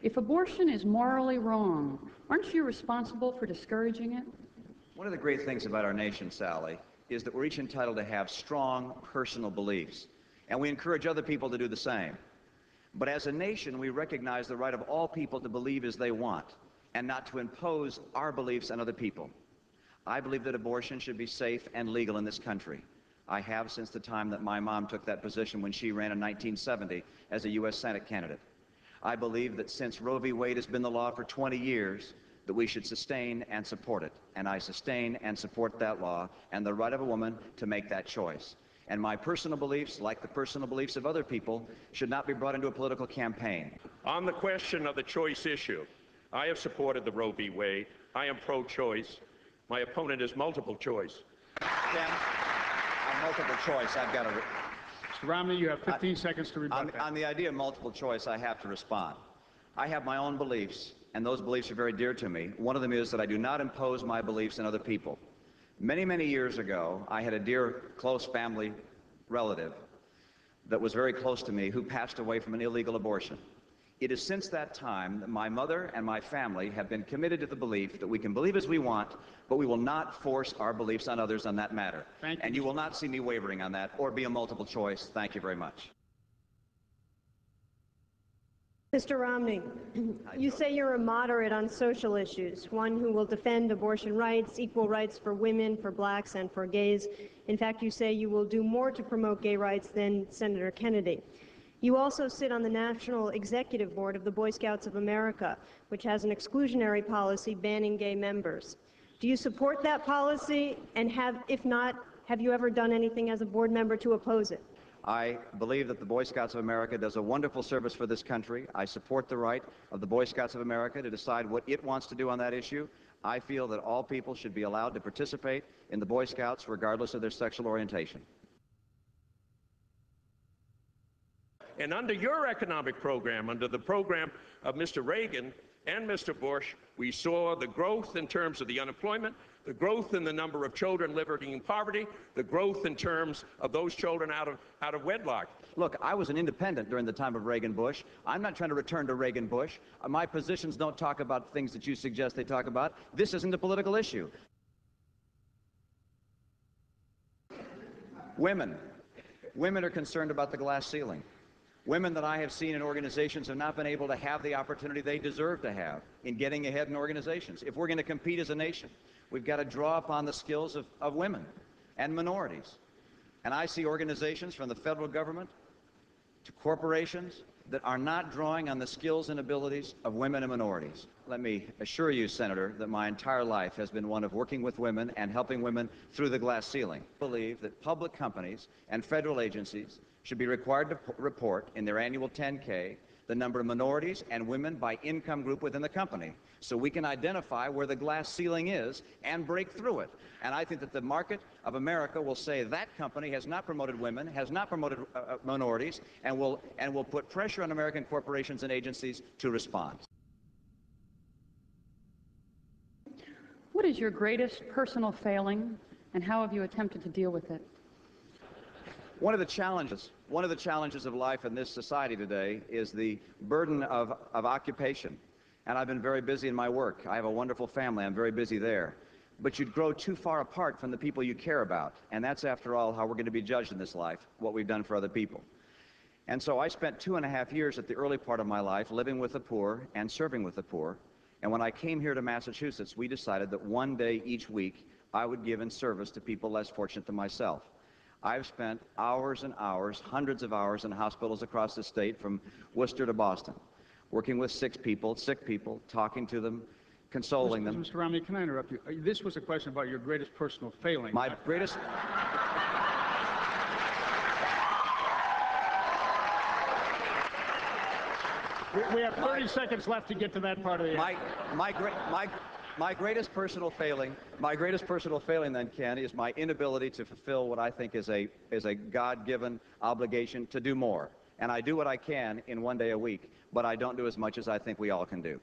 If abortion is morally wrong, aren't you responsible for discouraging it? One of the great things about our nation, Sally, is that we're each entitled to have strong personal beliefs, and we encourage other people to do the same. But as a nation, we recognize the right of all people to believe as they want, and not to impose our beliefs on other people. I believe that abortion should be safe and legal in this country. I have since the time that my mom took that position when she ran in 1970 as a U.S. Senate candidate. I believe that since Roe v. Wade has been the law for 20 years, that we should sustain and support it. And I sustain and support that law and the right of a woman to make that choice. And my personal beliefs, like the personal beliefs of other people, should not be brought into a political campaign. On the question of the choice issue, I have supported the Roe v. Wade. I am pro-choice. My opponent is multiple choice. Ken, on multiple choice, I've got to... Mr. Romney, you have 15 seconds to rebut that. On the idea of multiple choice, I have to respond. I have my own beliefs, and those beliefs are very dear to me. One of them is that I do not impose my beliefs on other people. Many, many years ago, I had a dear, close family relative that was very close to me who passed away from an illegal abortion. It is since that time that my mother and my family have been committed to the belief that we can believe as we want, but we will not force our beliefs on others on that matter. Thank you. And you will not see me wavering on that or be a multiple choice. Thank you very much. Mr. Romney, you say you're a moderate on social issues, one who will defend abortion rights, equal rights for women, for blacks, and for gays. In fact, you say you will do more to promote gay rights than Senator Kennedy. You also sit on the National Executive Board of the Boy Scouts of America, which has an exclusionary policy banning gay members. Do you support that policy? And if not, have you ever done anything as a board member to oppose it? I believe that the Boy Scouts of America does a wonderful service for this country. I support the right of the Boy Scouts of America to decide what it wants to do on that issue. I feel that all people should be allowed to participate in the Boy Scouts regardless of their sexual orientation. And under your economic program, under the program of Mr. Reagan and Mr. Bush, we saw the growth in terms of the unemployment, the growth in the number of children living in poverty, the growth in terms of those children out of wedlock. Look, I was an independent during the time of Reagan-Bush. I'm not trying to return to Reagan-Bush. My positions don't talk about things that you suggest they talk about. This isn't a political issue. Women are concerned about the glass ceiling. Women that I have seen in organizations have not been able to have the opportunity they deserve to have in getting ahead in organizations. If we're going to compete as a nation, we've got to draw upon the skills of women and minorities. And I see organizations from the federal government to corporations that are not drawing on the skills and abilities of women and minorities. Let me assure you, Senator, that my entire life has been one of working with women and helping women through the glass ceiling. I believe that public companies and federal agencies should be required to report in their annual 10K the number of minorities and women by income group within the company, so we can identify where the glass ceiling is and break through it. And I think that the market of America will say that company has not promoted women, has not promoted minorities, and will put pressure on American corporations and agencies to respond. What is your greatest personal failing, and how have you attempted to deal with it? One of the challenges of life in this society today is the burden of occupation. And I've been very busy in my work. I have a wonderful family. I'm very busy there. But you'd grow too far apart from the people you care about. And that's, after all, how we're going to be judged in this life, what we've done for other people. And so I spent 2.5 years at the early part of my life living with the poor and serving with the poor. And when I came here to Massachusetts, we decided that one day each week I would give in service to people less fortunate than myself. I've spent hours and hours, hundreds of hours in hospitals across the state, from Worcester to Boston, working with sick people, talking to them, consoling them. Mr. Romney, can I interrupt you? This was a question about your greatest personal failing. My greatest... We have 30 seconds left to get to that part of the answer. My greatest personal failing then, Ken, is my inability to fulfill what I think is a God-given obligation to do more. And I do what I can in one day a week, but I don't do as much as I think we all can do.